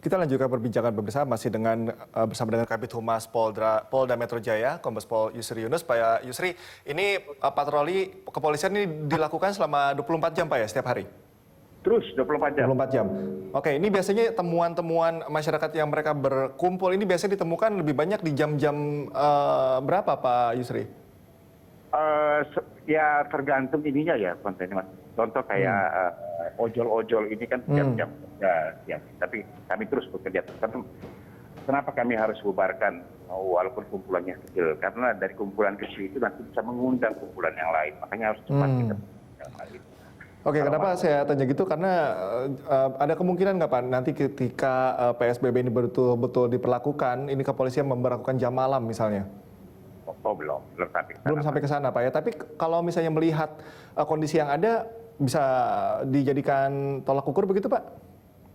Kita lanjutkan perbincangan bersama bersama dengan Kabid Humas Polda Metro Jaya, Kombes Pol Yusri Yunus. Pak Yusri, ini patroli kepolisian ini dilakukan selama 24 jam Pak ya, setiap hari? Terus 24 jam. 24 jam. Oke, ini biasanya temuan-temuan masyarakat yang mereka berkumpul ini biasanya ditemukan lebih banyak di jam-jam berapa Pak Yusri? Ya tergantung ininya ya kontennya Mas. Contoh kayak ojol-ojol ini kan jam-jam ya, tapi kami terus bekerja. Kenapa kami harus bubarkan walaupun kumpulannya kecil? Karena dari kumpulan kecil itu nanti bisa mengundang kumpulan yang lain. Makanya harus cepat kita hal itu. Oke, kenapa saya tanya gitu? Karena ada kemungkinan nggak Pak nanti ketika PSBB ini betul-betul diperlakukan, ini kepolisian memberlakukan jam malam misalnya? Oh belum sampai ke sana. Belum sampai ke sana Pak ya. Tapi kalau misalnya melihat kondisi yang ada, bisa dijadikan tolak ukur begitu Pak?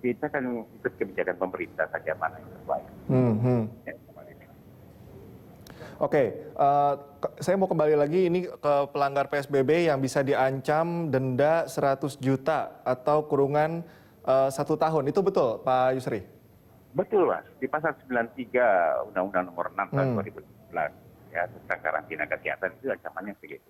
Kita kan ikut kebijakan pemerintah saja mana yang terbaik. Ya, Oke, saya mau kembali lagi ini ke pelanggar PSBB yang bisa diancam denda 100 juta atau kurungan 1 tahun. Itu betul Pak Yusri? Betul Mas, di pasal 93 Undang-Undang Nomor 6 tahun 2011 ya tentang karantina kesehatan itu ancamannya begitu.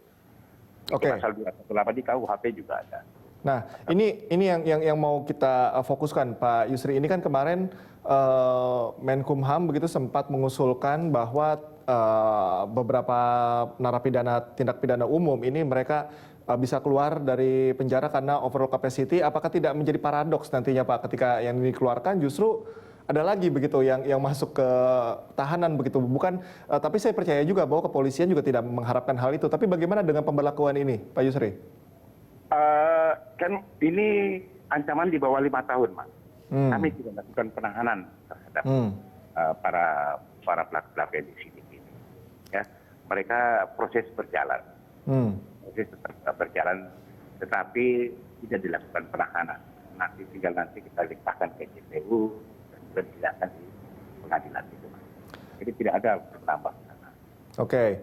Oke. Pasal 218 di KUHP juga ada. Nah, ini yang mau kita fokuskan Pak Yusri. Ini kan kemarin Menkumham begitu sempat mengusulkan bahwa beberapa narapidana tindak pidana umum ini mereka bisa keluar dari penjara karena overall capacity. Apakah tidak menjadi paradoks nantinya Pak ketika yang dikeluarkan justru ada lagi begitu yang masuk ke tahanan begitu, bukan? Tapi saya percaya juga bahwa kepolisian juga tidak mengharapkan hal itu. Tapi bagaimana dengan pemberlakuan ini, Pak Yusri? Kan ini ancaman di bawah 5 tahun, Mas. Kami tidak melakukan penahanan terhadap para pelaku-pelaku yang di sini. Ya, mereka proses berjalan, tetapi tidak dilakukan penahanan. Nanti kita limpahkan ke JPU dan dijelaskan di pengadilan itu, Mas. Jadi tidak ada bertambah. Oke.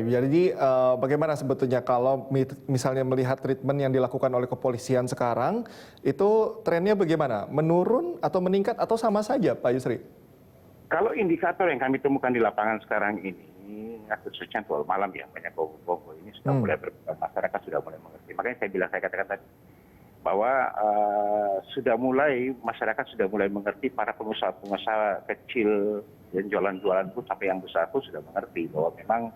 Jadi bagaimana sebetulnya kalau misalnya melihat treatment yang dilakukan oleh kepolisian sekarang, itu trennya bagaimana? Menurun atau meningkat atau sama saja, Pak Yusri? Kalau indikator yang kami temukan di lapangan sekarang ini, khususnya soal malam ya, banyak bobo ini sudah mulai berkembang, masyarakat sudah mulai mengerti. Makanya saya katakan tadi bahwa masyarakat sudah mulai mengerti, para pengusaha kecil yang jualan-jualan pun sampai yang besar pun sudah mengerti bahwa memang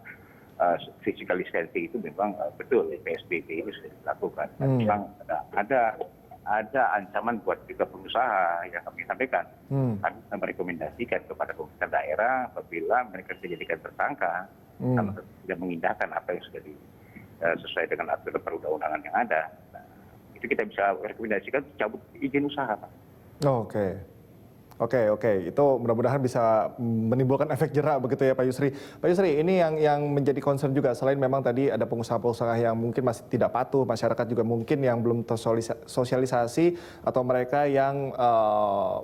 physical distancing itu memang betul PSBB ini sudah dilakukan. Memang ada ancaman buat juga pengusaha yang kami sampaikan. Kami merekomendasikan kepada pemerintah daerah apabila mereka dijadikan tersangka karena tidak mengindahkan apa yang sudah sesuai dengan aturan perundang-undangan yang ada. Itu kita bisa rekomendasikan cabut izin usaha, Pak. Oke. Itu mudah-mudahan bisa menimbulkan efek jerak begitu ya Pak Yusri. Pak Yusri, ini yang menjadi concern juga selain memang tadi ada pengusaha-pengusaha yang mungkin masih tidak patuh, masyarakat juga mungkin yang belum tersosialisasi atau mereka yang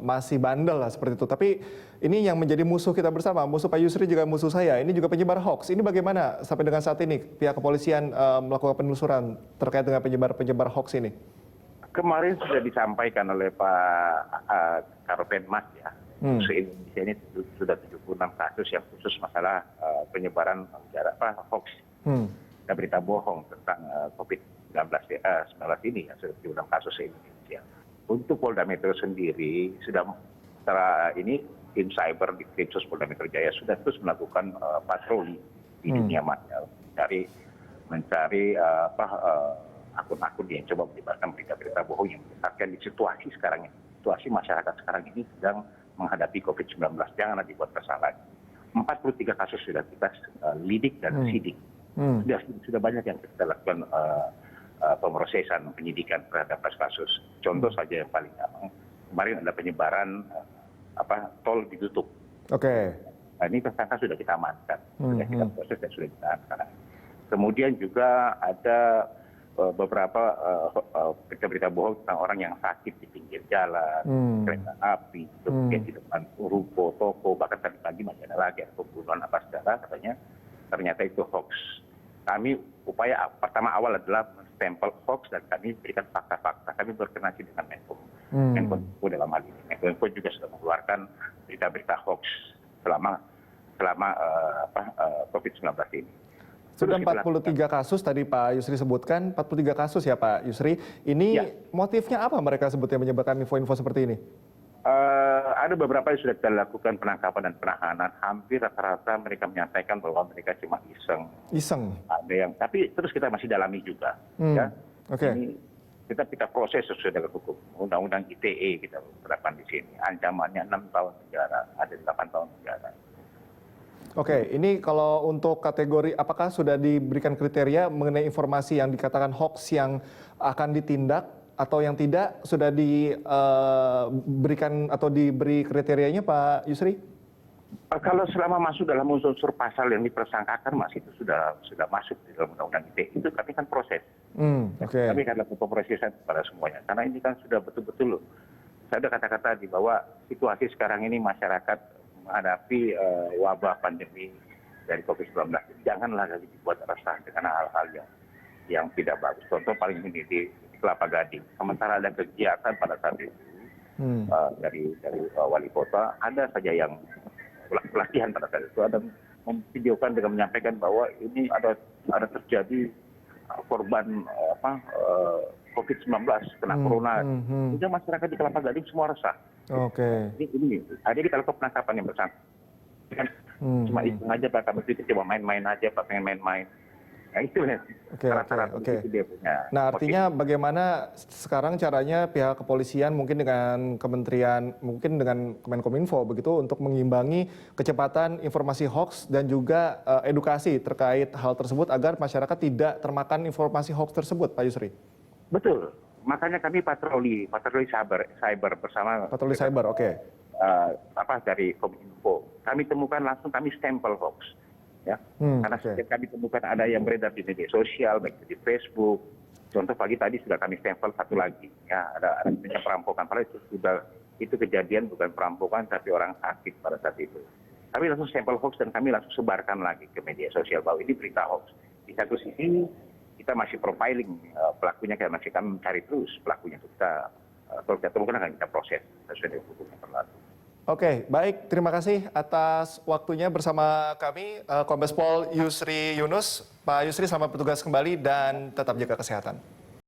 masih bandel lah seperti itu. Tapi ini yang menjadi musuh kita bersama, musuh Pak Yusri juga musuh saya. Ini juga penyebar hoax. Ini bagaimana sampai dengan saat ini pihak kepolisian melakukan penelusuran terkait dengan penyebar hoax ini? Kemarin sudah disampaikan oleh Pak Karopenmas ya, se-Indonesia ini sudah 76 kasus yang khusus masalah penyebaran hoax dan berita bohong tentang COVID-19 ini ya, sudah 76 kasus se-Indonesia. Untuk Polda Metro sendiri sudah tim cyber di Krimsus Polda Metro Jaya sudah terus melakukan patroli di dunia maya, mencari akun-akun yang coba menyebarkan berita-berita bohong yang menyesatkan di situasi sekarang ini. Situasi masyarakat sekarang ini sedang menghadapi COVID-19. Janganlah dibuat kesalahan. 43 kasus sudah kita lidik dan sidik. Sudah banyak yang kita lakukan pemrosesan, penyidikan terhadap kasus. Contoh saja yang paling gampang. Kemarin ada penyebaran tol ditutup. Nah, ini tersangka sudah kita amankan. Sudah kita proses dan sudah kita amankan. Kemudian juga ada beberapa berita-berita bohong tentang orang yang sakit di pinggir jalan, kereta api, kemudian di depan ruko, toko, bahkan tadi pagi masih ada lagi pembunuhan apa segala, katanya ternyata itu hoax. Kami upaya pertama awal adalah stempel hoax dan kami berikan fakta-fakta. Kami berkoordinasi dengan Menkom dalam hal ini. Menkominfo juga sudah mengeluarkan berita-berita hoax selama COVID-19 ini. Sudah 43 kasus tadi Pak Yusri sebutkan, 43 kasus ya Pak Yusri. Ini Ya. motifnya apa mereka sebutnya menyebarkan info-info seperti ini? Ada beberapa yang sudah kita lakukan penangkapan dan penahanan. Hampir rata-rata mereka menyampaikan bahwa mereka cuma iseng. Iseng. Ada yang, tapi terus kita masih dalami juga. Ya. Oke. Ini kita proses sesuai dengan hukum. Undang-undang ITE kita terapkan di sini. Ancamannya 6 tahun penjara, ada 8 tahun penjara. Oke, ini kalau untuk kategori apakah sudah diberikan kriteria mengenai informasi yang dikatakan hoax yang akan ditindak atau yang tidak sudah diberikan atau diberi kriterianya Pak Yusri? Kalau selama masuk dalam unsur pasal yang dipersangkakan, Mas, itu sudah masuk di dalam undang-undang ITE. Itu kami kan proses. Oke. Kami akan lakukan pemrosesan kepada semuanya. Karena ini kan sudah betul-betul, saya ada kata-kata di bahwa situasi sekarang ini masyarakat menghadapi wabah pandemi dari COVID-19. Janganlah lagi dibuat resah dengan hal-hal yang tidak bagus. Contoh paling ini di Kelapa Gading. Sementara ada kegiatan pada saat itu dari wali kota, ada saja yang pelatihan pada saat itu, ada memvideokan dengan menyampaikan bahwa ini ada terjadi korban COVID-19 kena corona. Sehingga masyarakat di Kelapa Gading semua resah. Oke. Ini ada kita lakukan penangkapan yang bersangkutan. Cuma iseng aja Pak, kami itu cuma main-main aja Pak, pengen main-main. Nah itu ya. Oke. Itu dia punya. Nah artinya bagaimana sekarang caranya pihak kepolisian mungkin dengan kementerian, mungkin dengan Kemenkominfo begitu untuk mengimbangi kecepatan informasi hoax dan juga edukasi terkait hal tersebut agar masyarakat tidak termakan informasi hoax tersebut Pak Yusri? Betul. Makanya kami patroli cyber bersama Patroli cyber, oke. Dari Kominfo. Kami temukan langsung, kami stempel hoax. Ya. Karena setiap kami temukan ada yang beredar di media sosial, baik di Facebook. Contoh pagi tadi sudah kami stempel satu lagi. Ya, ada perampokan. Padahal itu kejadian bukan perampokan, tapi orang sakit pada saat itu. Kami langsung stempel hoax dan kami langsung sebarkan lagi ke media sosial bahwa ini berita hoax. Di satu sisi kita masih profiling pelakunya, masih kami mencari terus pelakunya. Kalau kita temukan akan kita proses sesuai dengan hukum yang berlaku. Oke, baik. Terima kasih atas waktunya bersama kami, Kombes Pol Yusri Yunus. Pak Yusri, selamat bertugas kembali dan tetap jaga kesehatan.